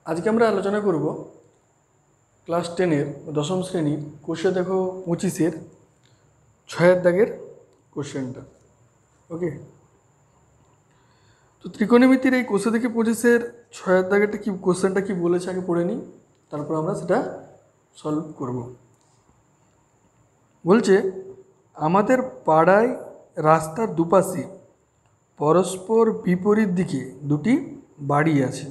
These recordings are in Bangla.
আজকে আমরা আলোচনা করব ক্লাস 10-এর দশম শ্রেণীর কোষে দেখো 25-এর 6 দাগের কোশ্চেনটা। ওকে, তো ত্রিকোণমিতির এই কোষে দেখে 25-এর 6 দাগেরটা কি কোশ্চেনটা কি বলেছে আগে পড়ে নিই, তারপর আমরা সেটা সলভ করব। বলছে আমাদের পাড়ায় রাস্তার দুপাশে পরস্পর বিপরীত দিকে দুটি বাড়ি আছে।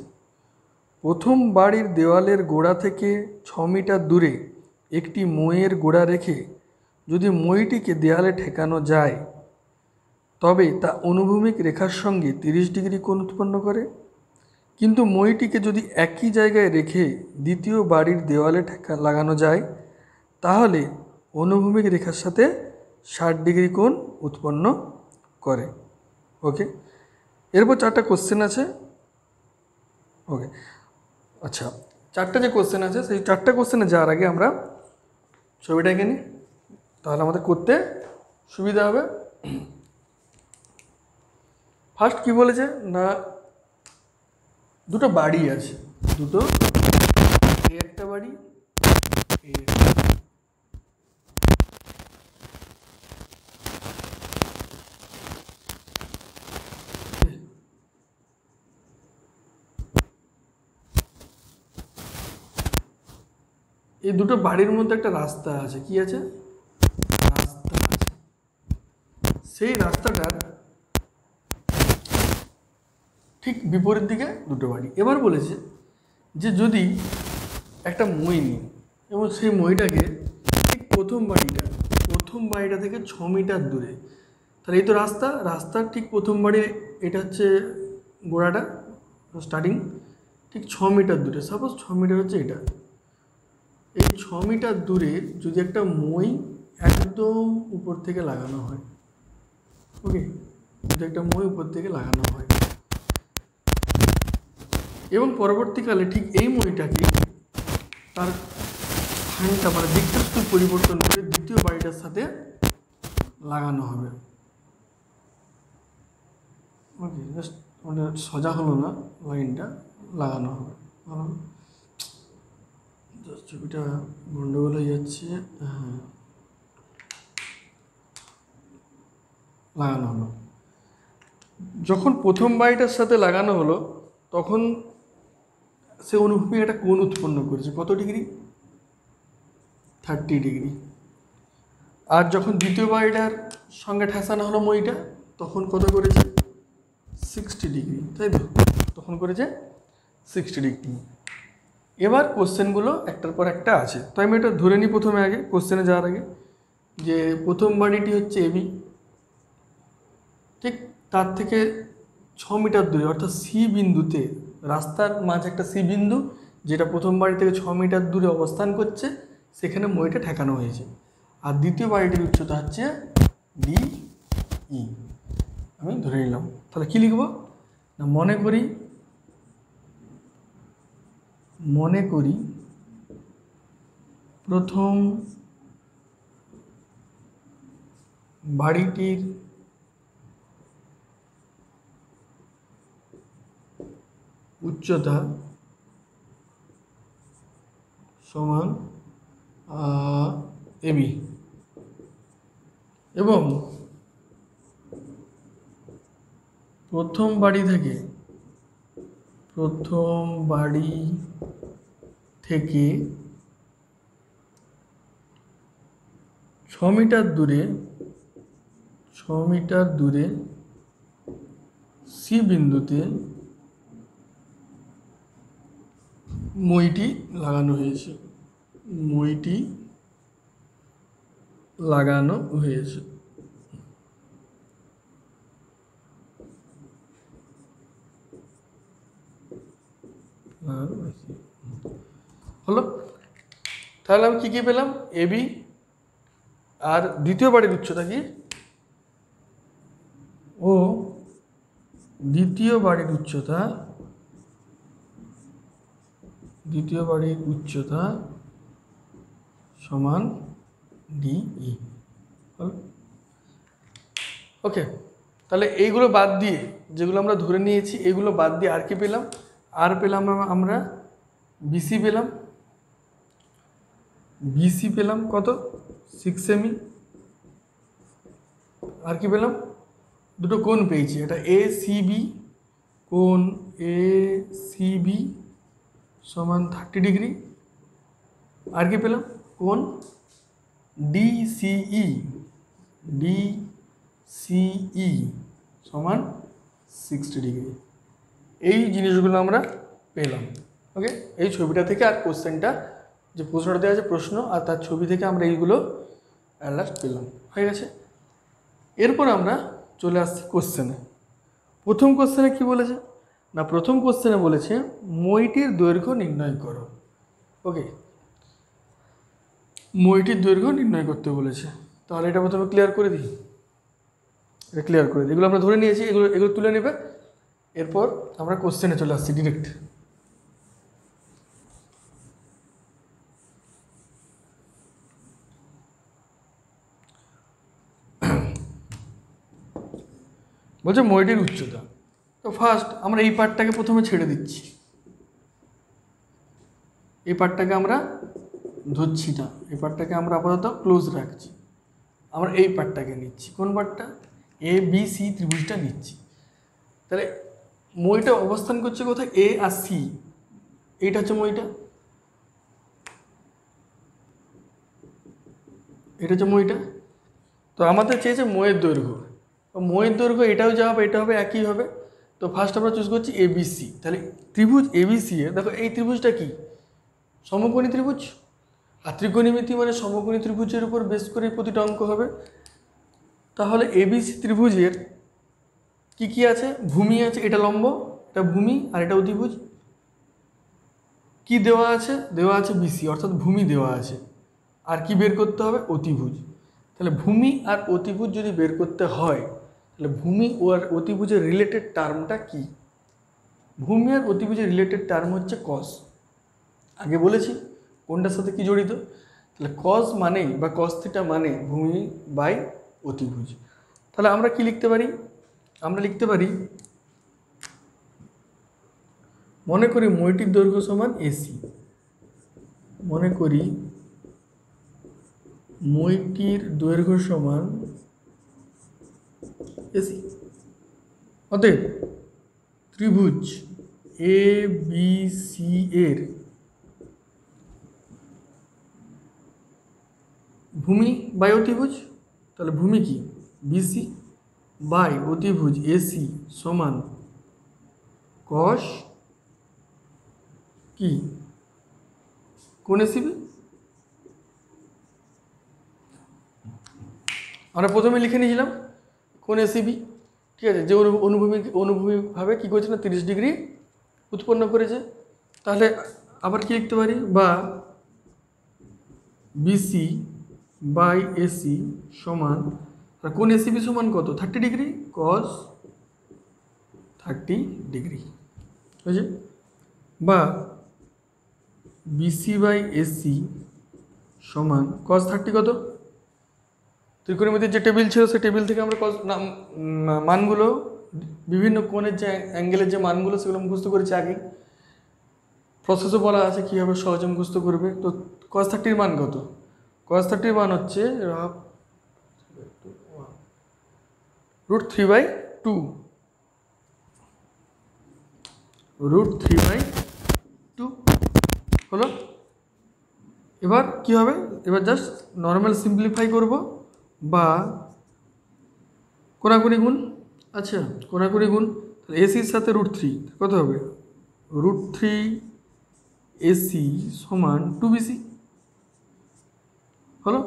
প্রথম বাড়ির দেওয়ালের গোড়া থেকে 6 মিটার দূরে একটি মইয়ের গোড়া রেখে যদি মইটিকে দেয়ালে ঠেকানো যায় তবে তা অনুভূমিক রেখার সঙ্গে 30 ডিগ্রি কোণ উৎপন্ন করে। কিন্তু মইটিকে যদি একই জায়গায় রেখে দ্বিতীয় বাড়ির দেওয়ালে লাগানো যায় তাহলে অনুভূমিক রেখার সাথে 60 ডিগ্রি কোণ উৎপন্ন করে। ওকে, এরপর 4টা কোশ্চেন আছে। ওকে, আচ্ছা, 4টা যে কোশ্চেন আছে সেই 4টা কোশ্চেনে যাওয়ার আগে আমরা ছবিটা এঁকে নিই, তাহলে আমাদের করতে সুবিধা হবে। ফার্স্ট কি বলেছে না, দুটো বাড়ি আছে, দুটো, এই একটা বাড়ি, এই একটা বাড়ি। এই দুটো বাড়ির মধ্যে একটা রাস্তা আছে, কি আছে? রাস্তা আছে। সেই রাস্তাটার ঠিক বিপরীত দিকে দুটো বাড়ি। এবার বলেছে যে যদি একটা মই নিই এবং সেই মইটাকে ঠিক প্রথম বাড়িটা থেকে 6 মিটার দূরে, তাহলে এই তো রাস্তার ঠিক প্রথম বাড়ির, এটা হচ্ছে গোড়াটা স্টার্টিং, ঠিক 6 মিটার দূরে, সাপোজ 6 মিটার হচ্ছে এটা, এই 6 মিটার দূরে যদি একটা মই একদম উপর থেকে লাগানো হয়, ওকে, যদি একটা মই উপর থেকে লাগানো হয় এবং পরবর্তীকালে ঠিক এই মইটাকে তার স্থানটা মানে দিকটা পরিবর্তন করে দ্বিতীয় বাড়িটার সাথে লাগানো হবে। ওকে, জাস্ট মানে সোজা হলো না, লাইনটা লাগানো হবে। ছবিটা গন্ডগোল হয়ে যাচ্ছে। হ্যাঁ, লাগানো হলো। যখন প্রথম বাড়িটার সাথে লাগানো হলো তখন সে অনুভূমিক একটা কোণ উৎপন্ন করেছে, কত ডিগ্রি? 30 ডিগ্রি। আর যখন দ্বিতীয় বাড়িটার সঙ্গে ঠেসানো হলো মইটা তখন কত করেছে? 60 ডিগ্রি, তাই তো? তখন করেছে 60 ডিগ্রি। এবার কোশ্চেনগুলো একটার পর একটা আছে, তো আমি এটা ধরে নিই প্রথমে, আগে কোশ্চেনে যাওয়ার আগে, যে প্রথম বাড়িটি হচ্ছে এবি, ঠিক তার থেকে 6 মিটার দূরে অর্থাৎ সি বিন্দুতে, রাস্তার মাঝে একটা সি বিন্দু যেটা প্রথম বাড়ি থেকে 6 মিটার দূরে অবস্থান করছে, সেখানে মইটা ঠেকানো হয়েছে। আর দ্বিতীয় বাড়িটির উচ্চতা হচ্ছে ডিই, আমি ধরে নিলাম। তাহলে কি লিখব না, মনে করি প্রথম বাড়িটির উচ্চতা সমান এবি এবং প্রথম বাড়ি থেকে 6 মিটার দূরে সি বিন্দুতে মইটি লাগানো হয়েছে। হলো, তাহলে আমি কী পেলাম? এবি আর দ্বিতীয় বাড়ির উচ্চতা কি, ও দ্বিতীয় বাড়ির উচ্চতা সমান ডিই। ওকে, তাহলে এইগুলো বাদ দিয়ে, যেগুলো আমরা ধরে নিয়েছি এইগুলো বাদ দিয়ে আর কি পেলাম? আর পেলাম আমরা বিসি পেলাম, বিসি পেলাম কত 6 সেমি। আর কি পেলাম, দুটো কোণ পেয়েছি, এটা এ সি বি, কোণ এ সি বি সমান 30 ডিগ্রি। আর কি পেলাম, কোণ ডিসিই, ডিসিই সমান 60 ডিগ্রি। এই জিনিসগুলো আমরা পেলাম। ওকে, এই ছবিটা থেকে আর কোশ্চেনটা যে প্রশ্নটা দেওয়া আছে প্রশ্ন আর তার ছবি থেকে আমরা এইগুলো লাস্ট পেলাম, হয়ে গেছে। এরপর আমরা চলে আসছি কোশ্চেনে। প্রথম কোশ্চেনে কি বলেছে না, প্রথম কোশ্চেনে বলেছে মইটির দৈর্ঘ্য নির্ণয় করো। ওকে, মইটির দৈর্ঘ্য নির্ণয় করতে বলেছে, তাহলে এটা প্রথমে ক্লিয়ার করে দিই। এটা ক্লিয়ার করে দিই, এগুলো আমরা ধরে নিয়েছি, এগুলো এগুলো তুলে নেবে। এরপর আমরা কোশ্চেনে চলে আসছি ডিরেক্ট। বলছে মইটির উচ্চতা। তো ফার্স্ট আমরা এই পার্টটাকে প্রথমে ছেড়ে দিচ্ছি, এই পার্টটাকে আমরা ধরছি না, এই পার্টটাকে আমরা আপাতত ক্লোজ রাখছি। আমরা এই পার্টটাকে নিচ্ছি, কোন পার্টটা, এ বি সি ত্রিভুজটা নিচ্ছি। তাহলে মইটা অবস্থান করছে কোথায়, এ আর সি, এইটা হচ্ছে মইটা, এটা হচ্ছে মইটা। তো আমাদের চেয়েছে মইয়ের দৈর্ঘ্য, মইয়ের দৈর্ঘ্য এটাও যা হবে এটা হবে একই হবে। তো ফার্স্ট আমরা চুজ করছি এবিসি। তাহলে ত্রিভুজ এবিসি এর দেখো এই ত্রিভুজটা কি, সমকোণী ত্রিভুজ। আর ত্রিকোণমিতি মানে সমকোণী ত্রিভুজের উপর বেস করে প্রতিটা অঙ্ক হবে। তাহলে এবিসি ত্রিভুজের কি কি আছে, ভূমি আছে, এটা লম্ব, এটা ভূমি আর এটা অতিভুজ। কি দেওয়া আছে, দেওয়া আছে বিসি অর্থাৎ ভূমি দেওয়া আছে। আর কি বের করতে হবে, অতিভুজ। তাহলে ভূমি আর অতিভুজ যদি বের করতে হয় তাহলে ভূমি ও আর অতিভুজের রিলেটেড টার্মটা কি, ভূমি আর অতিভুজের রিলেটেড টার্ম হচ্ছে কস। আগে বলেছি কোনটার সাথে কি জড়িত, তাহলে কস মানেই বা কস থিটা মানে ভূমি বাই অতিভুজ। তাহলে আমরা কি লিখতে পারি, আমরা লিখতে পারি মনে করি মইটির দৈর্ঘ্য সমান এসি, মনে করি মইটির দৈর্ঘ্য সমান এসি। অতএব ত্রিভুজ এ বি সি এর ভূমি বাই অতিভুজ, তাহলে ভূমি কি বিসি বাই অতিভুজ এসি সমান কস কি কোণ এসিবি। আমরা প্রথমে লিখে নিয়েছিলাম কোণ এসিবি, ঠিক আছে, যে অনুভূমিকভাবে কী করেছে না 30 ডিগ্রি উৎপন্ন করেছে। তাহলে আবার কি লিখতে পারি, বা বিসি বাই এসি সমান, আর কোণ এসিবি সমান কত 30 ডিগ্রি, কস 30 ডিগ্রি বুঝলি, বা বিসি বাই এসি সমান কস 30 কত, ত্রিকোণমিতির যে টেবিল ছিল সেই টেবিল থেকে আমরা কস মানগুলো বিভিন্ন কোণের যে অ্যাঙ্গেলের যে মানগুলো সেগুলো মুখস্থ করেছি আগে, প্রসেসও বলা আছে কীভাবে সহজে মুখস্থ করবে। তো কস 30 মান কত, কস 30 মান হচ্ছে √3/2, √3/2 হলো। এবার কি হবে, এবার জাস্ট নর্মাল সিম্পলিফাই করব বা কোনাকুনি গুণ, আচ্ছা কোনাকুনি গুণ, তাহলে এসির সাথে √3 কত হবে, √3 এসি সমান 2BC হলো।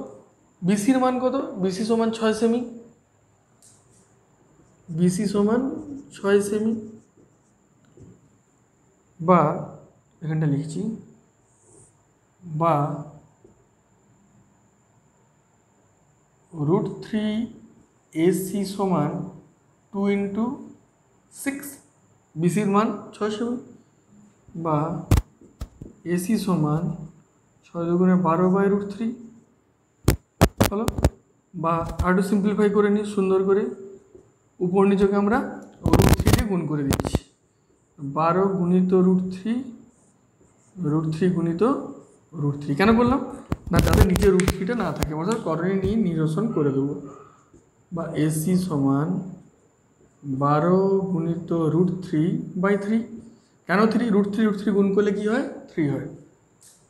বিসির মান কত, বিসি সমান 6 সেমি, বিসি সমান 6 সেমি, বা এখানটা লিখছি বা √3 এসি সমান 2 × 6, বিসির মান 6 সেমি, বা এসি সমান 6 × 12/√3 হলো। বা আরও সিম্পলিফাই করে নিই সুন্দর করে, উপর নিচকে আমরা √3 দিয়ে গুণ করে দিচ্ছি, 12 × √3 √3 গুণিত √3। কেন বললাম না, যাতে নিচে √3টা না থাকে, অর্থাৎ করণী নিয়ে নিরসন করে দেবো। বা এসি সমান 12 গুণিত √3/3। কেন 3? √3 গুণ করলে কি হয়? 3 হয়।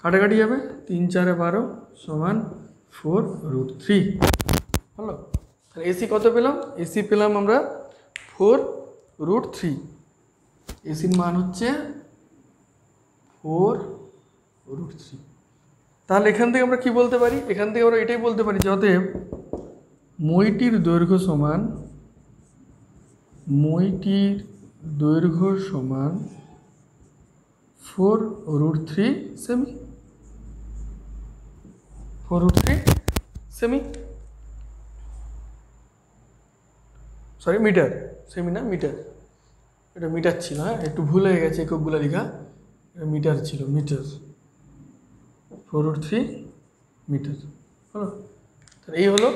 কাটাকাটি যাবে, 3 4 12 সমান 4√3। হলো। তাহলে এসি কত পেলাম? এসি পেলাম আমরা 4√3। এসির মান হচ্ছে 4√3। তাহলে এখান থেকে আমরা কি বলতে পারি? এখান থেকে আমরা এটাই বলতে পারি যে অতএব মইটির দৈর্ঘ্য সমান 4√3 সেমি। 4√3 সেমি, সরি মিটার, সেমি না মিটার, এটা মিটার ছিল। হ্যাঁ, একটু ভুল হয়ে গেছে এককগুলো লেখা, এটা মিটার ছিল, মিটার। 4√3 মিটার। হলো। তাহলে এই হলো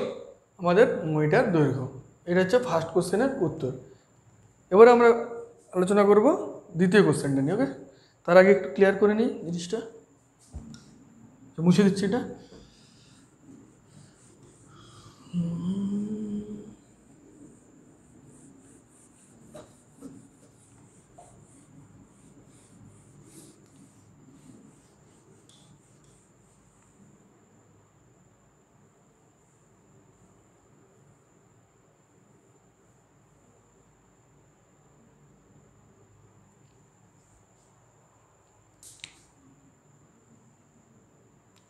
আমাদের মইটার দৈর্ঘ্য। এটা হচ্ছে ফার্স্ট কোশ্চেনের উত্তর। এবারে আমরা আলোচনা করব দ্বিতীয় কোশ্চেনটা নিয়ে। ওকে, তার আগে একটু ক্লিয়ার করে নিই জিনিসটা, মুছে দিচ্ছি এটা।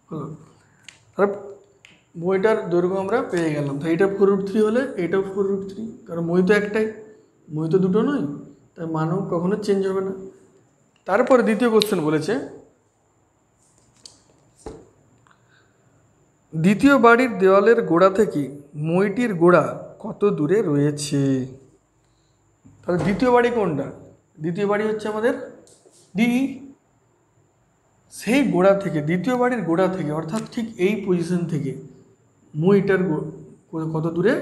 হলো। তাহলে মইটার দৈর্ঘ্য আমরা পেয়ে গেলাম। তো এটা 4√3 হলে এটাও 4√3, কারণ মই তো একটাই, মই তো দুটো নয়, তাই মানও কখনো চেঞ্জ হবে না। তারপরে দ্বিতীয় কোশ্চেন বলেছে দ্বিতীয় বাড়ির দেওয়ালের গোড়া থেকে মইটির গোড়া কত দূরে রয়েছে। তাহলে দ্বিতীয় বাড়ি কোনটা? দ্বিতীয় বাড়ি হচ্ছে আমাদের ডি। সেই গোড়া থেকে, দ্বিতীয় বাড়ির গোড়া থেকে, অর্থাৎ ঠিক এই পজিশন থেকে মইটার কত দূরে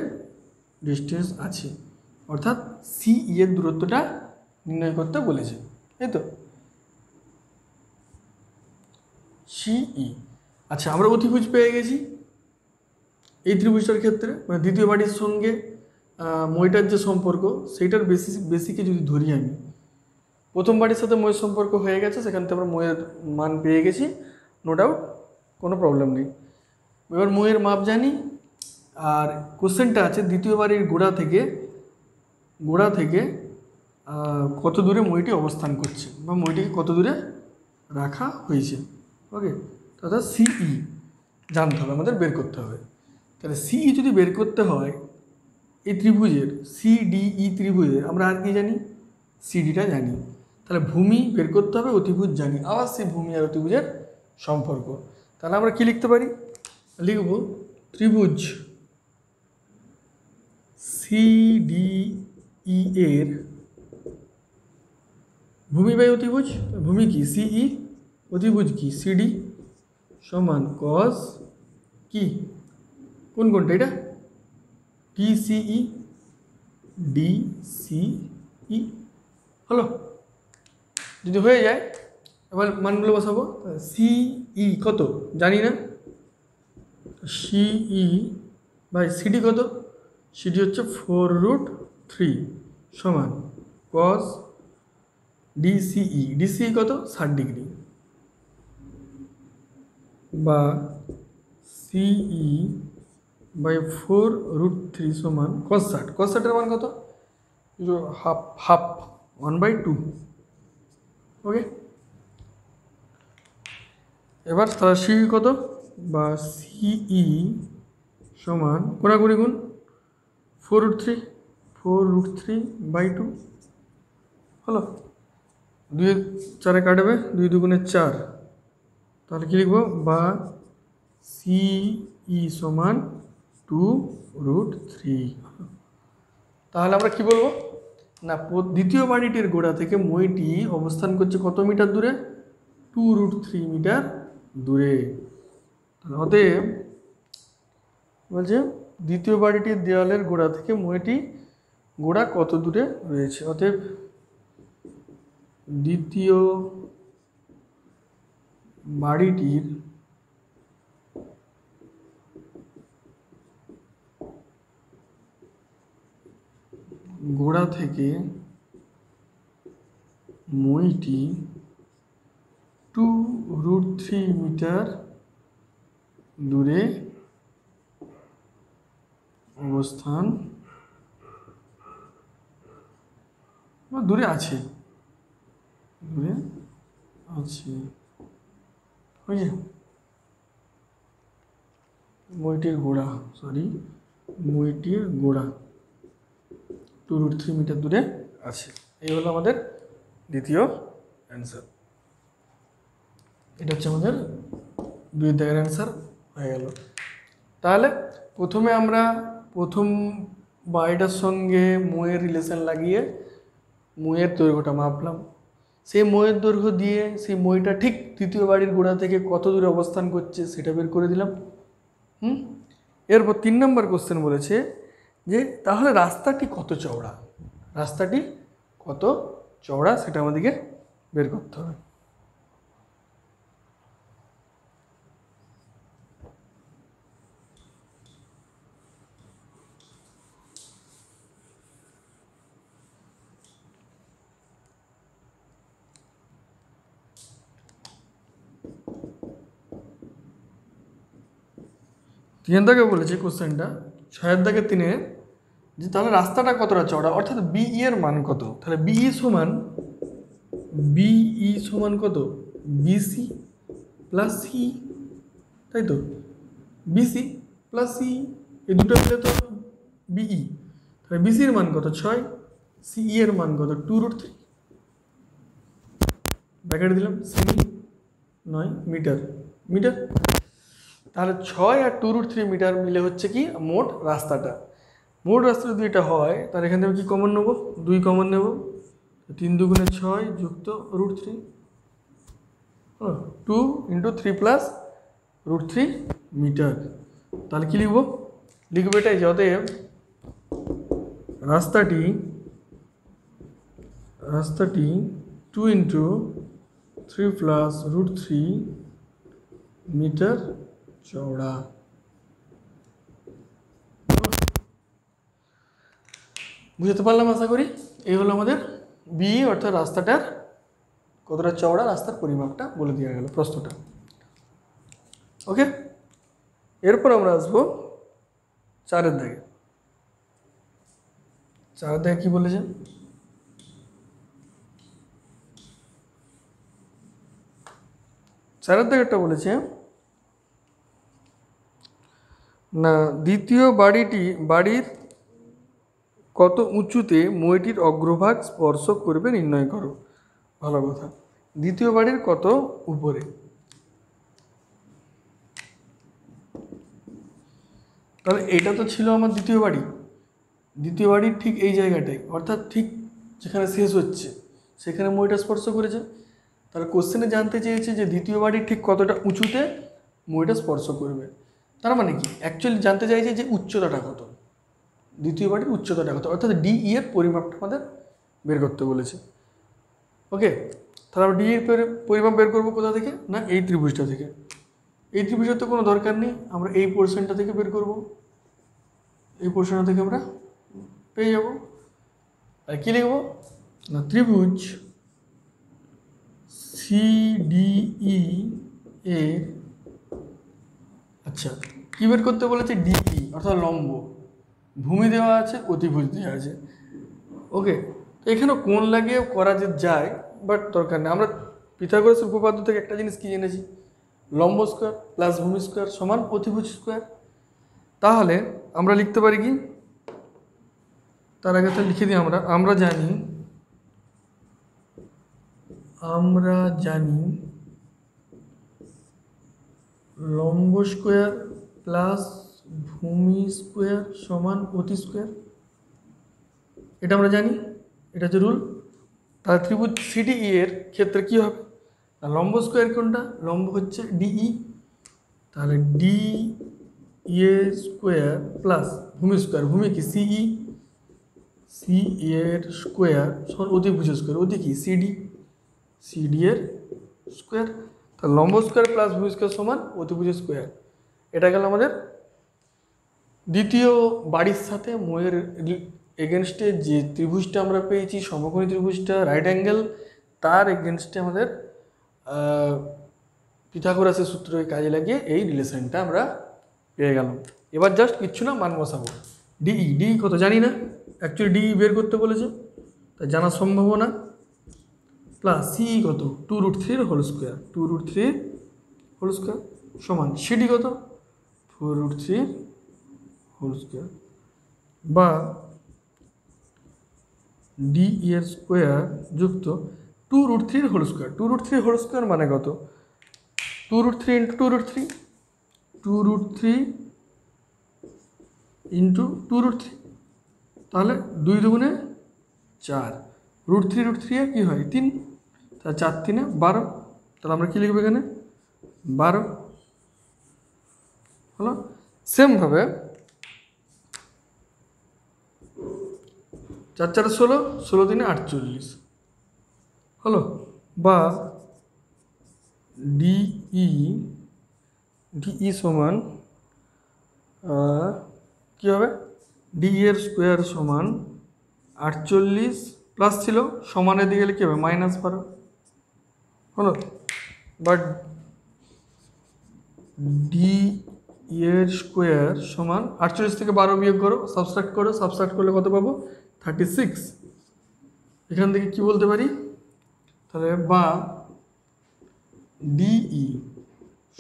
ডিস্টেন্স আছে, অর্থাৎ সি এর দূরত্বটা নির্ণয় করতে বলেছে, তাই তো। সিই। আচ্ছা, আমরা অতিভুজ পেয়ে গেছি এই ত্রিভুজটার ক্ষেত্রে, মানে দ্বিতীয় বাড়ির সঙ্গে মইটার যে সম্পর্ক সেইটার বেসিকে যদি ধরি আমি, প্রথম বাড়ির সাথে মইয়ের সম্পর্ক হয়ে গেছে, সেখান থেকে আমরা মইয়ের মান পেয়ে গেছি, নো ডাউট, কোনো প্রবলেম নেই। এবার মইয়ের মাপ জানি, আর কোশ্চেনটা আছে দ্বিতীয় বাড়ির গোড়া থেকে কত দূরে মইটি অবস্থান করছে, বা মইটিকে কত দূরে রাখা হয়েছে। ওকে, অর্থাৎ সিই জানতে হবে, আমাদের বের করতে হবে। তাহলে সিই যদি বের করতে হয় এই ত্রিভুজের, সিডিই ত্রিভুজের, আমরা আর কি জানি? সিডিটা জানি। তাহলে ভূমি বের করতে হবে, অতিভুজ জানি, আবার সেই ভূমি আর অতিভুজের সম্পর্ক। তাহলে আমরা কি লিখতে পারি? লিখব ত্রিভুজ সিডিই এর ভূমি বাই অতিভুজ, ভূমি কি? সিই, অতিভুজ কি? সিডি, সমান কস কি? কোনটা এটা? DCE, DCE. হলো। যদি হয়ে যায় এবার মানগুলো বসাবো। সিই কত জানি না, সিই বাই সিডি কত? সিডি হচ্ছে 4√3 সমান কস ডিসিই, ডিসিই কত? 60 ডিগ্রি, বা সিই বাই 4√3 সমান cos 60। cos 60 এর মান কত? হাফ 1/2। ওকে, এবার সিই কত? বা সিই সমান কোনাকুনি গুণ 4√3/2। হলো। 2 4 কাটবে, 2 2 4, তাহলে কি লিখবো? বা সিই সমান 2√3। তাহলে আমরা কি বলবো না, দ্বিতীয় বাড়িটির গোড়া থেকে মইটি অবস্থান করছে কত মিটার দূরে? 2√3 মিটার দূরে। অতএব বলছে দ্বিতীয় বাড়িটির দেওয়ালের গোড়া থেকে মইটি গোড়া কত দূরে রয়েছে। অতএব দ্বিতীয় বাড়িটির গোড়া থেকে মইটি 2√3 মিটার দূরে অবস্থান দূরে আছে বুঝলি মইটির গোড়া 2√3 মিটার দূরে আছে। এই হলো আমাদের দ্বিতীয় অ্যান্সার। এটা হচ্ছে আমাদের 2 দাগের অ্যান্সার হয়ে গেল। তাহলে প্রথমে আমরা প্রথম বাড়িটার সঙ্গে মইয়ের রিলেশন লাগিয়ে মইয়ের দৈর্ঘ্যটা মাপলাম। সেই মইয়ের দৈর্ঘ্য দিয়ে সেই মইটা ঠিক তৃতীয় বাড়ির গোড়া থেকে কত দূরে অবস্থান করছে সেটা বের করে দিলাম। এরপর 3 নম্বর কোশ্চেন বলেছে যে তাহলে রাস্তাটি কত চওড়া সেটা আমাদেরকে বের করতে হবে। তিনের দাগে বলেছে কোশ্চেনটা 6 দাগে 3 যে তাহলে রাস্তাটা কতটা চওড়া, অর্থাৎ বিই এর মান কত। তাহলে বিই সমান কত, বিসি প্লাস সি, তাই তো, বিসি প্লাস সি এই দুটো মিলে তো বিই। তাহলে বিসির মান কত 6, সিই এর মান কত 2√3, ব্র্যাকেট দিলাম, সেমি 9 মিটার। তাহলে 6 আর 2√3 মিটার মিলে হচ্ছে কি মোট রাস্তাটা। মোট রাস্তা যদি এটা হয় তাহলে এখান থেকে কি কমন নেব, 2 কমন নেব, 3 দুগুণে 6 যুক্ত √3, 2 × 3 + √3 মিটার। তাহলে কি লিখবো এটাই যে অতএব রাস্তাটি 2 × 3 + √3 মিটার চওড়া। বুঝতে পারলাম আশা করি। এই হলো আমাদের বি অর্থাৎ রাস্তাটার কতটা চওড়া, রাস্তার পরিমাপটা বলে দেওয়া গেল প্রশ্নটা। ওকে, এরপর আমরা আসবো 4 দাগে। 4 দাগে কি বলেছে, চারের দাগেরটা বলেছে না দ্বিতীয় বাড়ির কত উঁচুতে মইটির অগ্রভাগ স্পর্শ করবে নির্ণয় করো। ভালো কথা, দ্বিতীয় বাড়ির কত উপরে। তাহলে এটা তো ছিল আমার দ্বিতীয় বাড়ির ঠিক এই জায়গাটাই, অর্থাৎ ঠিক যেখানে শেষ হচ্ছে সেখানে মইটা স্পর্শ করেছে। তাহলে কোশ্চেনে জানতে চেয়েছে যে দ্বিতীয় বাড়ির ঠিক কতটা উঁচুতে মইটা স্পর্শ করবে। তার মানে কি অ্যাকচুয়ালি জানতে চাইছে যে উচ্চতাটা কত, দ্বিতীয় বাড়ির উচ্চতাটা কত, অর্থাৎ ডিই এর পরিমাপটা আমাদের বের করতে বলেছে। ওকে, তাহলে আমরা ডিই এর পরিমাপ বের করবো কোথা থেকে, না এই ত্রিভুজটা থেকে। এই ত্রিভুজের তো কোনো দরকার নেই, আমরা এই পোর্শনটা থেকে বের করব, এই পোর্শনটা থেকে আমরা পেয়ে যাব। আর কী লিখবো না ত্রিভুজ সিডিই এর, আচ্ছা কী বের করতে বলেছে, ডিই অর্থাৎ লম্ব, ভূমি দেওয়া আছে, অতিভুজ দেওয়া আছে। ওকে, তো এখানে কোণ লাগিয়ে করা যায়, বাট দরকার নেই। আমরা পিথাগোরাসের উপপাদ্য থেকে একটা জিনিস কি জেনেছি, লম্ব স্কোয়ার প্লাস ভূমি স্কোয়ার সমান অতিভুজ স্কোয়ার। তাহলে আমরা লিখতে পারি কি, তার আগে তো লিখে দিই আমরা জানি লম্ব স্কোয়ার প্লাস ভূমি স্কোয়ার সমান অতি স্কোয়ার। এটা আমরা জানি, এটা হচ্ছে রুল। তাহলে ত্রিভুজ সিডিই এর ক্ষেত্রে কী হবে, লম্ব স্কোয়ার কোনটা, লম্ব হচ্ছে ডিই। তাহলে ডিই স্কোয়ার প্লাস ভূমি কি সিই এর স্কোয়ার সমান অতিভুজ স্কোয়ার, অতি কি সিডি এর স্কোয়ার। তা লম্ব স্কোয়ার প্লাস ভূমি স্কোয়ার সমান অতিভুজ স্কোয়ার। এটা গেল আমাদের দ্বিতীয় বাড়ির সাথে ময়ের এগেনস্টে যে ত্রিভুজটা আমরা পেয়েছি, সমকোণী ত্রিভুজটা রাইট অ্যাঙ্গেল, তার এগেনস্টে আমাদের পিথাগোরাসের সূত্রকে কাজে লাগিয়ে এই রিলেশনটা আমরা পেয়ে গেলাম। এবার জাস্ট কিচ্ছু না, মান বসাবো। ডিই কত জানি না, অ্যাকচুয়ালি ডিই বের করতে বলেছে, তা জানার সম্ভাবনা প্লাস সি কত 2√3 হোল স্কোয়ার, 2√3 হোল স্কোয়ার সমান সিডি কত 4√3 হোল স্কোয়ার, বা ডি এর স্কোয়ার যুক্ত 2√3 হোল স্কোয়ার। 2√3 হোল স্কোয়ার মানে কত 2√3 ইন্টু 2√3, 2√3 ইন্টু 2√3, তাহলে 2 দুগুণে 4, √3 কী হয় 3, তাহলে 4 3 12, তাহলে আমরা কী লিখবো এখানে 12 হলো। সেমভাবে 4 4 16, 16 3 48 হলো, বা ডিই সমান কী হবে ডি এর স্কোয়ার সমান 48 প্লাস ছিল সমানের দিকে গেলে কী হবে -12 হলো, বাট ডি এর স্কোয়ার সমান 48 থেকে 12 বিয়োগ করো, সাবস্ট্রাক্ট করো, সাবস্ট্রাক্ট করলে কত পাবো 36। এখান থেকে কি বলতে পারি তাহলে, বা ডিই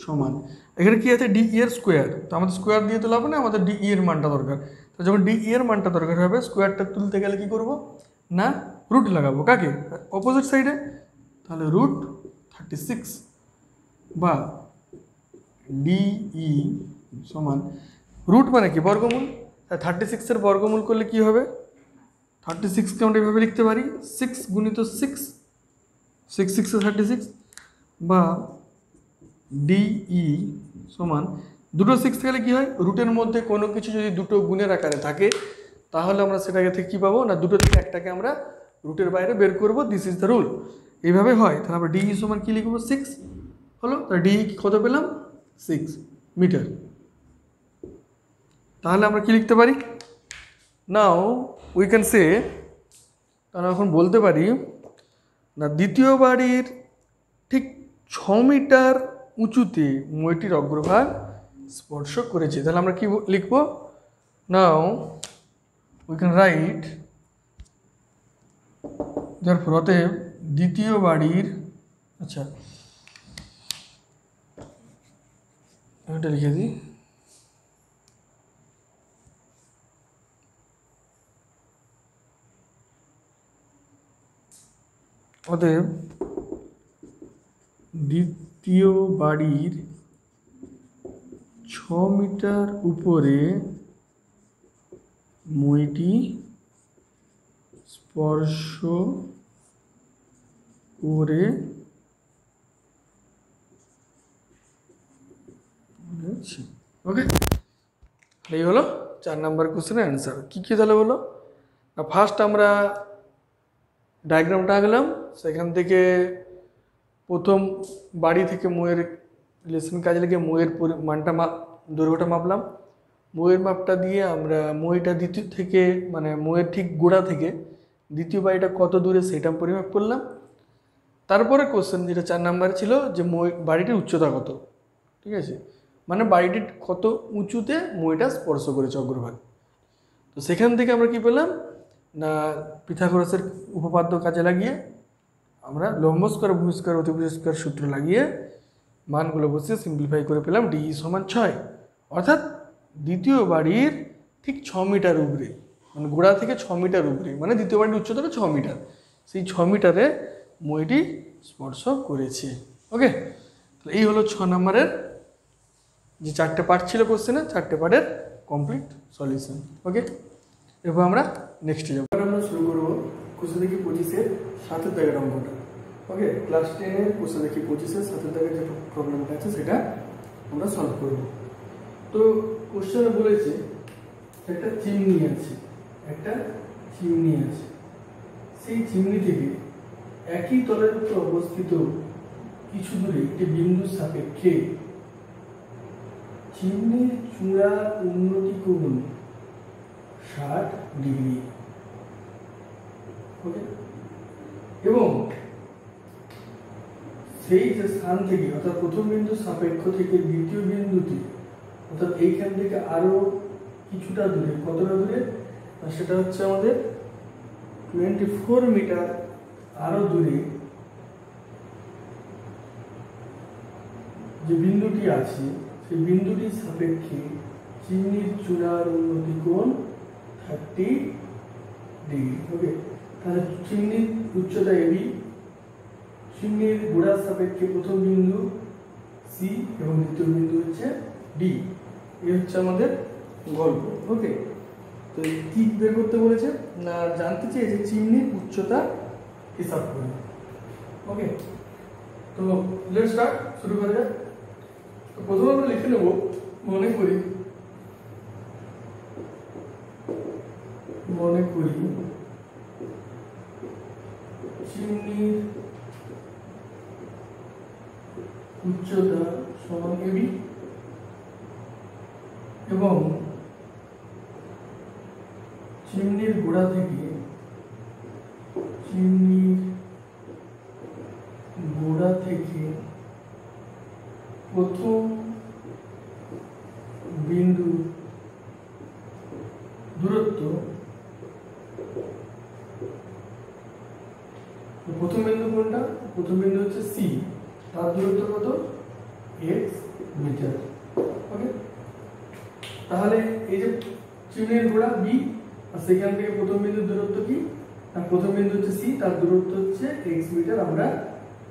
সমান এখানে কি আছে ডিই এর স্কোয়ার, তো আমাদের স্কোয়ার দিয়ে তো লাভ না, আমাদের ডিই এর মানটা দরকার। তো যখন ডিই এর মানটা দরকার হবে, স্কোয়ারটা তুলতে গেলে কি করব না রুট লাগাবো, কাকে অপোজিট সাইডে, তাহলে √36 বা ডিই সমান রুট মানে কি বর্গমূল, 36 বর্গমূল করলে কি হবে 36কে আমরা এভাবে লিখতে পারি 6 গুণিত 6, 6 6 36, বা ডিই সমান দুটো 6 থাকলে কী হয় রুটের মধ্যে কোনো কিছু যদি দুটো গুণের আকারে থাকে তাহলে আমরা সেটাকে থেকে কী পাবো না দুটো থেকে একটাকে আমরা রুটের বাইরে বের করব, দিস ইজ দ্য রুল। এইভাবে হয়, তাহলে আমরা ডিই সমান কী লিখবো 6 হলো, তাহলে ডিই কত পেলাম 6 মিটার। তাহলে আমরা কি লিখতে পারি নাও উই ক্যান সে, আমরা এখন বলতে পারি না দ্বিতীয় বাড়ির ঠিক 6 মিটার উঁচুতে মইটির অগ্রভাগ স্পর্শ করেছে। তাহলে আমরা কি লিখব now we can write therefore অতএব দ্বিতীয় বাড়ির, আচ্ছা এটা লিখে দিই, অতএব দ্বিতীয় বাড়ির 6 মিটার উপরে মইটি স্পর্শ করে ওকে। এই হলো 4 নম্বর কোশ্চেনের অ্যান্সার। কী কী তাহলে বলো, ফার্স্ট আমরা ডায়াগ্রামটা আঁকলাম, সেখান থেকে প্রথম বাড়ি থেকে ময়ের রিলেশন কাজে লেগে ময়ের মানটা দৈর্ঘ্যটা মাপলাম, ময়ের মাপটা দিয়ে আমরা মইটা দ্বিতীয় থেকে মানে ময়ের ঠিক গোড়া থেকে দ্বিতীয় বাড়িটা কত দূরে সেটা পরিমাপ করলাম। তারপরে কোশ্চেন যেটা 4 নাম্বার ছিল যে বাড়িটির উচ্চতা কত, ঠিক আছে, মানে বাড়িটির কত উঁচুতে মইটা স্পর্শ করেছে অগ্রভাগ। তো সেখান থেকে আমরা কি পেলাম না পিথাগোরাসের উপপাদ্য কাজে লাগিয়ে আমরা লম্ব স্কয়ার ভূমি স্কয়ার অতিভুজ স্কয়ার সূত্র লাগিয়ে মানগুলো বসিয়ে সিম্পলিফাই করে পেলাম ডিই সমান 6, অর্থাৎ দ্বিতীয় বাড়ির ঠিক 6 মিটার উপরে, মানে গোড়া থেকে 6 মিটার উপরে, মানে দ্বিতীয় বাড়ির উচ্চতাটা 6 মিটার, সেই 6 মিটারে মইটি স্পর্শ করেছে। ওকে, তাহলে এই হলো 6 নম্বরের যে 4টে পার্ট ছিল কোশ্চেনে, 4টে পার্টের কমপ্লিট সলিউশন। ওকে, এরপর আমরা নেক্সটে যাবো। আমরা শুরু করবো কোশ্চেন দেখি 25-এর 7 দাগের অঙ্কটা। ওকে, ক্লাস 10-এর কোশ্চেন দেখি 25-এর 7 দাগের যে প্রবলেমটা আছে সেটা আমরা সলভ করব। তো কোশ্চেনে বলেছে একটা চিমনি আছে, সেই চিমনি থেকে একই তলের উপর অবস্থিত কিছু দূরে একটি বিন্দুর সাপেক্ষে চিমনির চূড়ার উন্নতি কোণ 60 ডিগ্রি। ওকে, এবং সেই যে স্থান থেকে অর্থাৎ প্রথম বিন্দুর সাপেক্ষ থেকে দ্বিতীয় বিন্দুতে অর্থাৎ এইখান থেকে আরো কিছুটা দূরে, কতটা দূরে, সেটা হচ্ছে আমাদের 24 মিটার আরো দূরে যে বিন্দুটি আছে সেই বিন্দুটির সাপেক্ষে চিমনির চূড়ার উন্নতি কোণ 30 ডিগ্রি। ওকে, তাহলে চিমনির উচ্চতা এবি, চিমনির গোড়ার সাপেক্ষে প্রথম বিন্দু সি এবং দ্বিতীয় বিন্দু হচ্ছে ডি। এই হচ্ছে আমাদের গল্প। ওকে, তো কি বের করতে বলেছে না, জানতে চেয়েছে চিমনির উচ্চতা হিসাব করে। ওকে, তো লেটস স্টার্ট, শুরু করা যাক। তো প্রথমে আমরা লিখে নেব, মনে করি চিমনির উচ্চতা সমান এবি এবং চিমনির গোড়া থেকে প্রথম বিন্দু দূরত্ব, প্রথম বিন্দু কোনটা, প্রথম বিন্দু হচ্ছে সি, তার দূরত্ব কত, x মিটার। ওকে, তাহলে এই যে চিমনির গোড়া বি আর সেখান থেকে প্রথম বিন্দুর দূরত্ব কি, আর প্রথম বিন্দু হচ্ছে সি, তার দূরত্ব হচ্ছে x মিটার, আমরা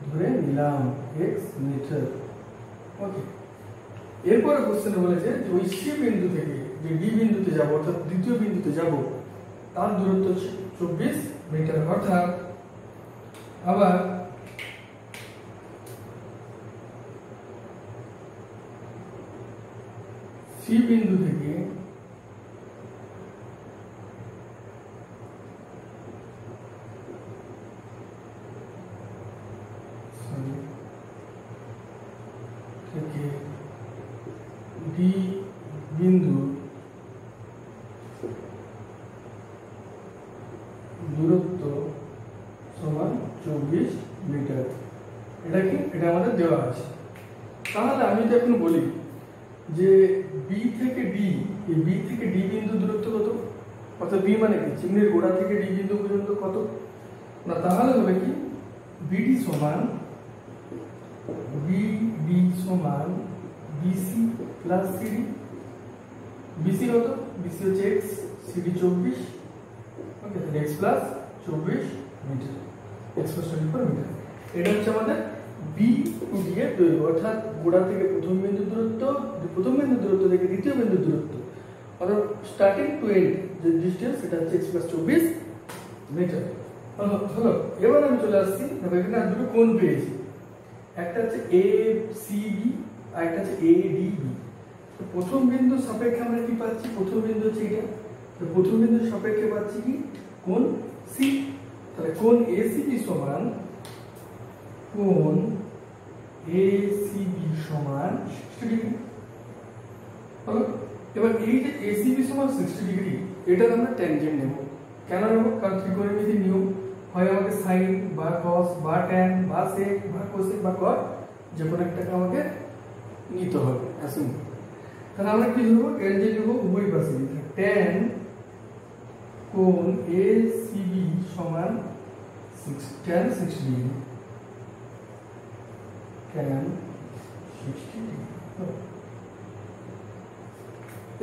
ধরে নিলাম x মিটার। ওকে, এরপরে কোশ্চেনে বলেছে যে ওই সি বিন্দু থেকে যে ডি বিন্দুতে যাব অর্থাৎ দ্বিতীয় বিন্দুতে যাব তার দূরত্ব হচ্ছে 24 মিটার। অর্থাৎ আবার সি বিন্দু থেকে ডি বিন্দু দূরত্ব সমান 24 মিটার। এটা কি, এটা আমাদের দেওয়া আছে। তাহলে আমি তো এখন বলি যে বি থেকে ডি, এই বি থেকে ডি বিন্দু দূরত্ব কত, অর্থাৎ বি মানে কি, চিমনির গোড়া থেকে ডি বিন্দু পর্যন্ত কত না, তাহলে হবে কি বিডি সমান বিসি প্লাস সিডি। বিসি কত, বিসি হচ্ছে এক্স, সিডি 24। ওকে, তাহলে x plus 24 metre, x plus 24 metre. এটা হচ্ছে আমাদের বি টু ডি এর দৈর্ঘ্য, অর্থাৎ গোড়া থেকে প্রথম বিন্দু দূরত্ব, প্রথম বিন্দু দূরত্ব থেকে দ্বিতীয় বিন্দু দূরত্ব, অর্থাৎ স্টার্টিং টু এন্ড যে ডিসটেন্স, সেটা হচ্ছে এক্স প্লাস 24 মিটার। হলো, এবার আমি চলে আসছি, এখানে দুটো কোণ পেয়েছি, একটা হচ্ছে এ সি বি আর একটা হচ্ছে এ ডি বি। প্রথম বিন্দুর সাপেক্ষে আমরা কি পাচ্ছি, প্রথম বিন্দু হচ্ছে এটা, তো প্রথম বিন্দুর সাপেক্ষে পাচ্ছি কি কোণ সি। তাহলে কোণ এসিবি সমান কোণ এসিবি সমান 60 ডিগ্রি। হলো, এবার এই যে এসিবি সমান 60 ডিগ্রি, এটার আমরা ট্যানজেন্ট নেব। কেন নেব, কারণ ত্রিকোণমিতির নিয়ম, হয় আমাকে সাইন বা কস বা ট্যান বা সেক বা কোসেক বা কট, যে কোনো একটাকে আমাকে নিতে হবে। আসুন, তাহলে আমরা কি ধরবো, ট্যানজেন্ট নেব উভয় পাশে। ট্যান কোণ এসিবি সমান ট্যান 60 ডিগ্রি, ট্যান 60 ডিগ্রি।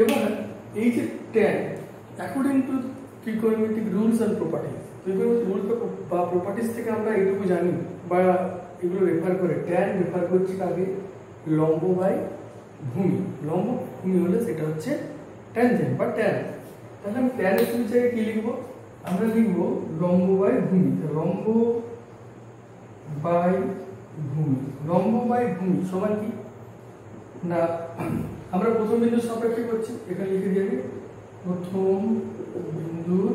এবার এই যে ট্যান, অ্যাকর্ডিং টু ত্রিকোণমিতিক রুলস এন্ড প্রপার্টিজ, ত্রিকোণমিতিক রুলস বা প্রপার্টিজ থেকে আমরা এটুকু জানি বা এগুলো রেফার করে, ট্যান রেফার করছি আগে লম্ব বাই ভূমি, লম্ব ভূমি হলে সেটা হচ্ছে ট্যানজেন্ট বা ট্যান। তাহলে আমি ট্যান এর জায়গায় কি লিখবো, আমরা লিখবো লম্ব বাই ভূমি। লম্ব বাই ভূমি, লম্ব বাই ভূমি সমান কি না, আমরা প্রথম বিন্দুর সাপেক্ষে করছি, এখানে লিখে দিয়ে প্রথম বিন্দুর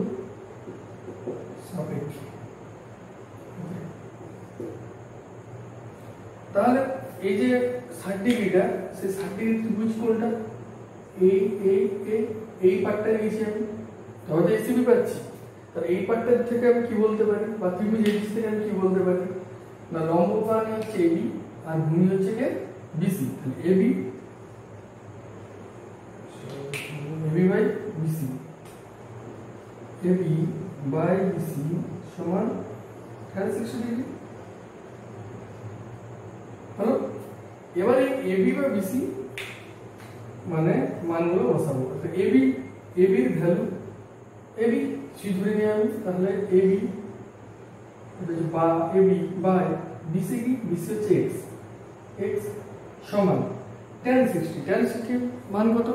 সাপেক্ষে। এই যে 60 ডিগ্রিটা, সেই 60 ডিগ্রি ত্রিভুজ কোনটা? এই পার্টটা নিয়েছি আমি, তাহলে এসিবি পাচ্ছি। তাহলে এই পার্টটার থেকে আমি কি বলতে পারি, বা ত্রিভুজ এবিসি থেকে আমি কি বলতে পারি না, লম্ব মানে হচ্ছে এবি আর ভূমি হচ্ছে কি বিসি। তাহলে AB by BC, AB by BC সমান 60 ডিগ্রি। হলো, এবারে এবি বা বিসি মানে মানগুলো বসাবো। এবি, এবির ভ্যালু, এবি সি ধরে নিয়ে আমি, তাহলে এবি বা এবি বাই বিসি কি, বিসি হচ্ছে এক্স, এক্স সমান tan 60। tan 60 মান কত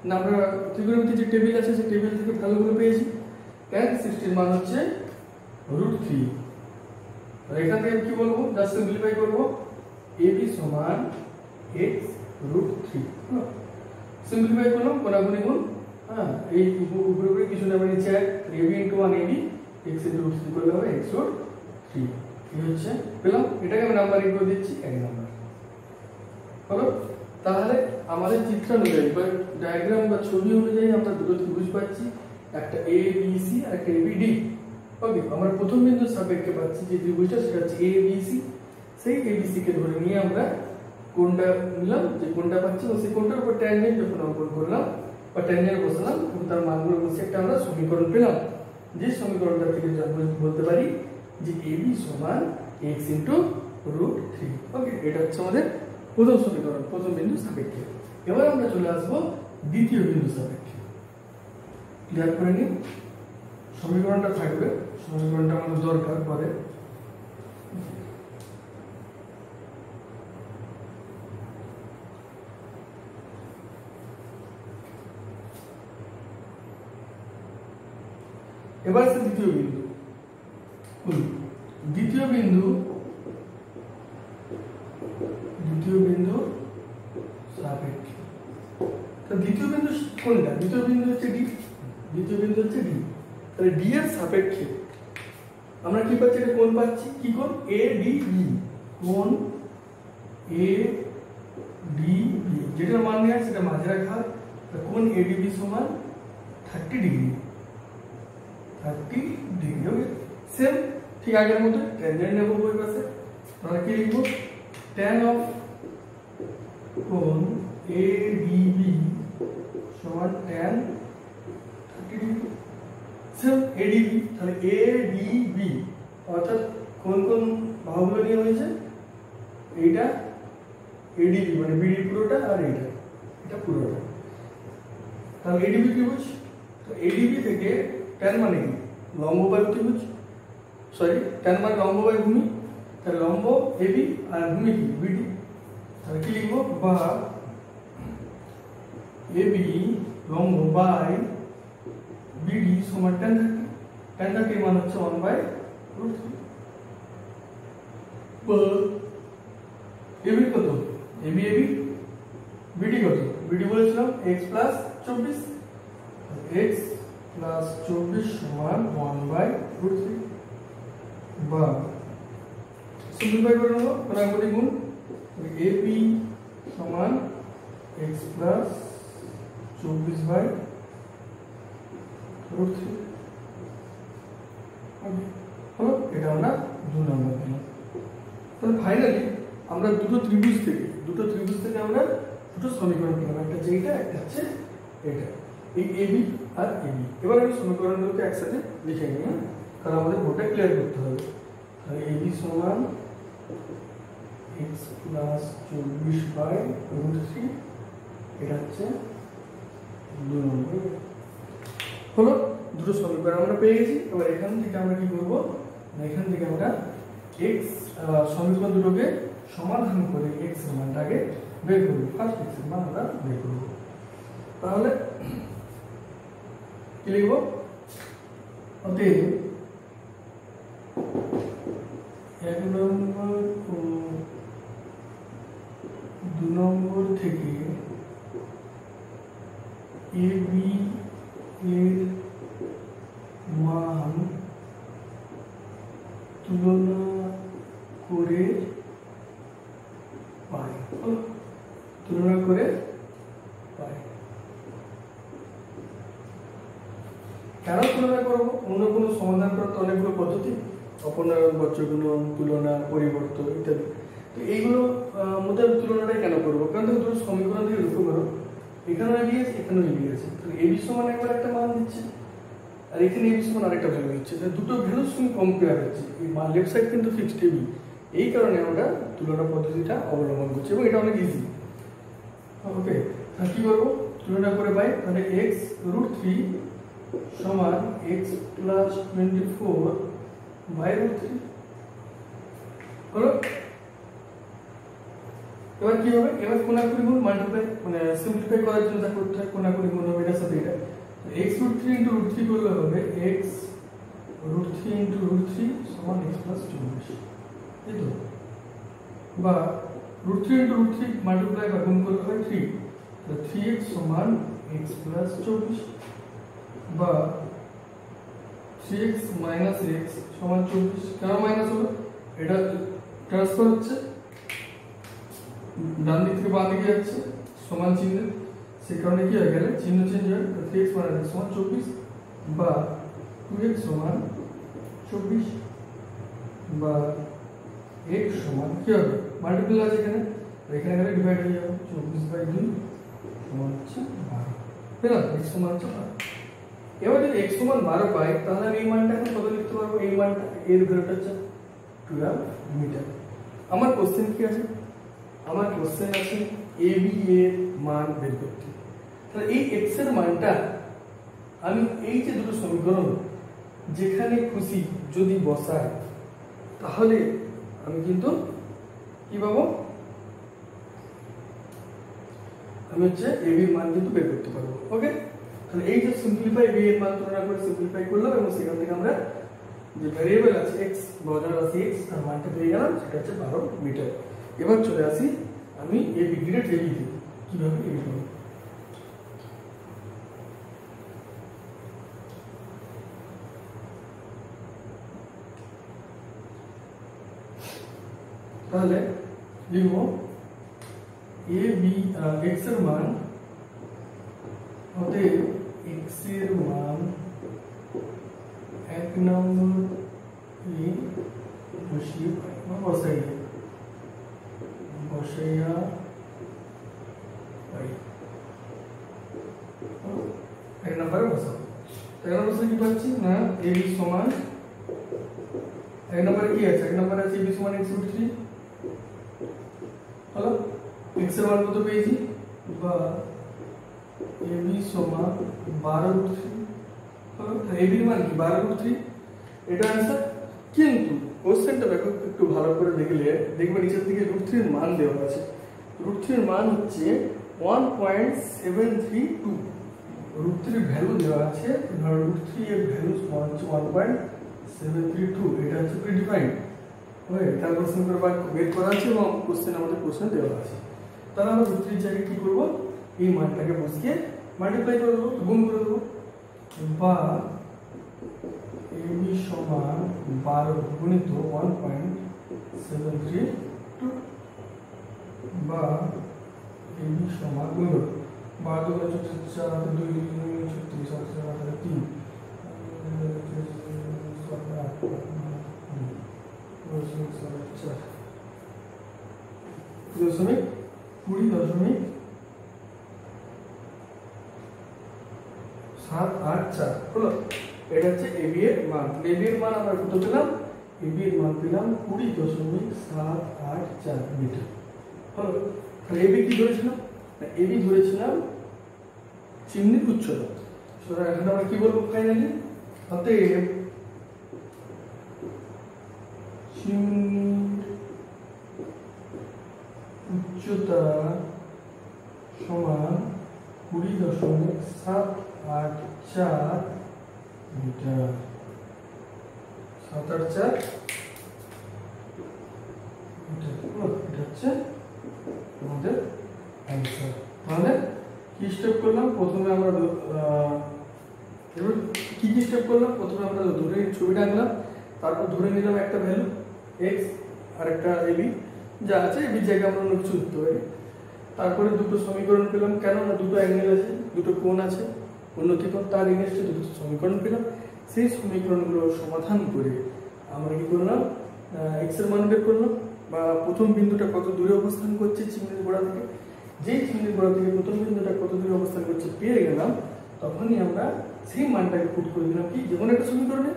না, আমরা ত্রিকোণমিতির যে টেবিল আছে সেই টেবিল থেকে ভ্যালুগুলো পেয়েছি। tan 60 এর মান হচ্ছে √3। আর এখান থেকে কি বলবো, জাস্ট সিম্পলিফাই করব, এবি সমান x √3। সিম্পলিফাই করলাম, কোনাগুনি গুণ, হ্যাঁ এই উপরে উপরে কিছু না, নিচে AB into 1 AB x into √3 করলে হবে x √3। কি হচ্ছে পেলাম, এটাকে আমি নাম্বারিং করে দিচ্ছি 1 নাম্বার। হলো, তাহলে আমাদের চিত্রানুযায়ী বা ডায়াগ্রাম বা ছবি অনুযায়ী আমরা দুটো ত্রিভুজ পাচ্ছি, একটা এ বি সি আর একটা এ বি ডি। ওকে, আমরা প্রথম বিন্দুর সাপেক্ষে পাচ্ছি যে ত্রিভুজটা, সেটা হচ্ছে এ বি সি। সেই এ বি সি কে ধরে নিয়ে আমরা কোণটা নিলাম, যে কোণটা পাচ্ছি এবং সেই কোণটার উপর ট্যানজেন্ট যখন অঙ্কন করলাম বা ট্যানজেন্ট বসালাম, তার মানগুলো বসে একটা আমরা সমীকরণ পেলাম। যে সমীকরণটা থেকে আমরা বলতে পারি যে এবি সমান x ইন্টু √3। ওকে, এটা হচ্ছে আমাদের প্রথম সমীকরণ, প্রথম বিন্দু সাপেক্ষে। এবার আমরা চলে আসবো দ্বিতীয় বিন্দু সাপেক্ষে। ক্লিয়ার করে নিন, সমীকরণটা থাকবে, সমীকরণটা আমাদের দরকার পরে। এবার সে দ্বিতীয় বিন্দু, দ্বিতীয় বিন্দু সাপেক্ষে। তো দ্বিতীয় বিন্দু কোনটা? দ্বিতীয় বিন্দু হচ্ছে ডি, দ্বিতীয় বিন্দু হচ্ছে ডি। তাহলে ডি এর সাপেক্ষে আমরা কি পাচ্ছি, এটা কোণ পাচ্ছি, কি কোণ? এ ডি বি, কোণ এ ডি বি, যেটার মান নেওয়া সেটা মাঝে রাখা। কোণ এ ডি বি সমান 30 ডিগ্রি, 30 ডিগ্রি। ওকে, সেম ঠিক আগের মতো ট্যানজেন্ট নেব ওই পাশে। আমরা কি লিখব, tan অফ কোণ ADB সমান tan 30 ডিগ্রি। সেম ADB, তাহলে ADB অর্থাৎ কোন কোন বাহুগুলো নিয়ে হয়েছে, এইটা ADB মানে BD পুরোটা আর এটা পুরোটা। তাহলে ADB ত্রিভুজ, তো ADB থেকে tan মানে কি, লম্ব বায়ু ত্রিভুজ, সরি tan মানে লম্ব বাই ভূমি, তাহলে লম্ব AB আর ভূমি কি BD। তাহলে কি লিখবো, বা AB লম্ব বাই BD সমান tan 30। tan 30 মান হচ্ছে 1/√3। বা AB কত, AB BD কত, BD বলেছিলাম x প্লাস 24, x প্লাস 24 সমান 1/√3। বা সিম্পলিফাই করে নেব, কোনাগুনি গুণ, AB সমান x প্লাস 24/√3। হলো, এটা আমরা 2 নম্বর পেলাম। তাহলে ফাইনালি আমরা দুটো ত্রিভুজ থেকে আমরা দুটো সমীকরণ পেলাম, একটা হচ্ছে এইটা, একটা হচ্ছে এটা, এই এবি আর এবি। এবার আমি সমীকরণগুলোকে একসাথে লিখে নিই, কারণ আমাদের বোর্ডটা ক্লিয়ার করতে হবে। তাহলে এবি সমান x প্লাস 24/√3, এটা হচ্ছে 2 নম্বর। হলো, দুটো সমীকরণ আমরা পেয়ে গেছি। এবার এখান থেকে আমরা কি করব, এখান থেকে আমরা x সমীকরণ দুটোকে সমাধান করে x এর মানটাকে বের করব, ফার্স্ট x এর মান আমরা বের করব। তাহলে কি লিখব, অতএব 1 নম্বর ও 2 নম্বর থেকে AB এর মান তুলনা করে পাই। কেন তুলনা করবো? অন্য কোনো সমাধান করার তো অনেকগুলো পদ্ধতি, অপনয়ন, বজ্রগুণন, তুলনা, পরিবর্তন ইত্যাদি। তো এইগুলো মধ্যে আমি তুলনাটাই কেন করবো? কারণ দেখো দুটো সমীকরণ থেকে লক্ষ্য করো, এখানেও এবি আছে, এখানেও এবি আছে, তাহলে এবি সমান একবার একটা মান দিচ্ছে, আর এখানে এবি সমান আরেকটা ভ্যালু দিচ্ছে, তাহলে দুটো ভ্যালুর সঙ্গে কম্পেয়ার হচ্ছে। এই লেফট সাইড কিন্তু ফিক্সড এবি, এই কারণে আমরা তুলনা পদ্ধতিটা অবলম্বন করছি এবং এটা অনেক ইজি। ওকে, তাহলে কি করবো? তুলনা করে পাই, তাহলে এক্স রুট থ্রি সমান x plus 24 by root three হলো। এবার কি হবে? এবার কোনাকুনি গুণ মাল্টিপ্লাই মানে সিম্পলিফাই করার জন্য যা করতে হয় কোনাকুনি গুণ হবে এটার সাথে এটা। X root three into root three করলে হবে x root three into root three সমান এক্স প্লাস 24, এই তো। বা root three into root three multiply বা গুণ করলে হয় 3, তাহলে 3x সমান এক্স প্লাস 24, বা 3x মাইনাস এক্স সমান 24। কেন মাইনাস হলো? এটা ট্রান্সফার হচ্ছে, ডান দিক থেকে বাঁ দিকে যাচ্ছে সমান চিহ্ন, সে কারণে কি হয়ে গেলে চিহ্ন চেঞ্জ হয়। 3x মাইনাস এক্স সমান 24, বা 2x সমান 24, বা x সমান কি হবে? মাল্টিপল আছে এখানে, এখানে গেলে ডিভাইড হয়ে যাবে, 24/2 সমান হচ্ছে 12, পেলাম x সমান হচ্ছে 12। এবার যদি x সমান 12 পাই, তাহলে আমি এই মানটা এখন কত লিখতে পারবো? এই মানটা এর ভ্যালুটা হচ্ছে 12 মিটার। আমার কোশ্চেন কি আছে? আমার কোশ্চেন আছে ab এর মান বের করতে। তাহলে এই x এর মানটা আমি এই যে দুটো সমীকরণ যেখানে খুশি যদি বসাই, তাহলে আমি কিন্তু কি পাবো? আমি হচ্ছে ab এর মান কিন্তু বের করতে পারবো। ওকে, তাহলে এই যে সিম্পলিফাই b এর মান তুলনা করে সিম্পলিফাই করলাম এবং সেখান থেকে আমরা যে ভ্যারিয়েবল আছে x বা অজানা রাশি x তার মানটা পেয়ে গেলাম, সেটা হচ্ছে 12 মিটার। এবার চলে আসি আমি ab ডিরেক্ট ab দিই, কিভাবে ab পাবো? তাহলে লিখব ab x এর মান হতে x এর মান 1 নম্বর বসাইয়া পাই, 1 নম্বরে বসাবো। 1 নম্বরে কি পাচ্ছি না ab সমান 1 নম্বরে কি আছে? 1 নম্বরে আছে ab সমান x রুট 3, হলো x এর মান কত পেয়েছি? বা ab সমান 12 রুট 3, হলো। ab এর মান কি? 12 রুট 3, এটা आंसर। কিন্তু কোশ্চেনটা দেখো একটু ভালো করে দেখলে দেখবে নিচের দিকে রুট 3 এর মান দেওয়া আছে। রুট 3 এর মান হচ্ছে 1.732, রুট 3 এর ভ্যালু দেওয়া আছে, রুট 3 এর ভ্যালু সমান হচ্ছে 1.732, এটা হচ্ছে প্রিডিফাইন্ড। ওকে, তার কোশ্চেন করে বের করা আছে এবং কোশ্চেন আমাদের কোশ্চেন দেওয়া আছে। তাহলে আমরা রুট 3 এর জায়গায় কি করব? এই মানটাকে বসিয়ে মাল্টিপ্লাই করে দেবো, গুণ করে দেবো, বা ab সমান 12 গুণিত 1.732, বা ab সমান গুণ 12 গুণিত 4 2 36 3 দশমিক 20.784 হলো। এটা হচ্ছে ab এর মান। ab এর মান আমরা কত পেলাম? ab এর মান পেলাম 20.784 মিটার, হলো। তাহলে ab কি ধরেছিলাম? ab ধরেছিলাম চিহ্নের উচ্চতা। সুতরাং এখন আমরা কি বলবো ফাইনালি? অতএব চিহ্নের উচ্চতা সমান 20.784 মিটার। 784 মিটার, এটা হচ্ছে আমাদের অ্যান্সার। তাহলে কি স্টেপ করলাম? প্রথমে আমরা এবার কি স্টেপ করলাম? প্রথমে আমরা ধরে ছবিটা আঁকলাম, তারপর ধরে নিলাম একটা ভ্যালু x আর একটা ab, যা আছে ab জায়গায় আমরা অন্য কিছু ধরতে পারি। তারপরে দুটো সমীকরণ পেলাম, কেন না দুটো অ্যাঙ্গেল আছে, দুটো কোণ আছে, উন্নতি করো, তার এগেনস্টে দুটো সমীকরণ পেলাম। সেই সমীকরণগুলো সমাধান করে আমরা কি করলাম, এক্স এর মান বের করলাম, বা প্রথম বিন্দুটা কত দূরে অবস্থান করছে চিহ্নের গোড়া থেকে, যেই চিহ্নের গোড়া থেকে প্রথম বিন্দুটা কত দূরে অবস্থান করছে পেয়ে গেলাম, তখনই আমরা সেই মানটাকে পুট করে দিলাম কি, যে কোনো একটা সমীকরণে,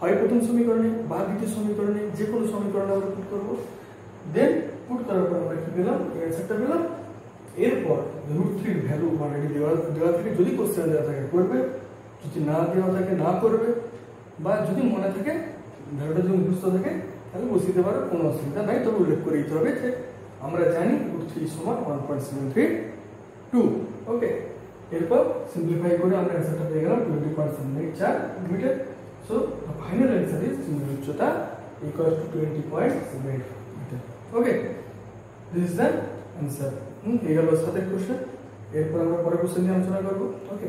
হয় প্রথম সমীকরণে বা দ্বিতীয় সমীকরণে, যে কোনো সমীকরণে আমরা পুট করবো। দেন পুট করার পর আমরা কি পেলাম, এই অ্যান্সারটা পেলাম। এরপর √3 ভ্যালু অলরেডি দেওয়া থাকে, যদি কোশ্চেন দেওয়া থাকে করবে, যদি না দেওয়া থাকে না করবে, বা যদি মনে থাকে ভ্যালুটা যদি মুখস্থ থাকে তাহলে বসিয়ে দিতে পারো, কোনো অসুবিধা নাই। তবে উল্লেখ করে দিতে হবে যে আমরা জানি √3 সমান 1.732। ওকে, এরপর সিম্পলিফাই করে আমরা অ্যান্সারটা পেয়ে গেলাম 20.74 metre. So final answer is চিহ্নের উচ্চতা equal to 20.7 metre. Okay, this is the answer. এই হলো 7 কোশ্চেন। এরপর আমরা পরের কোশ্চেন নিয়ে আলোচনা করবো। ওকে।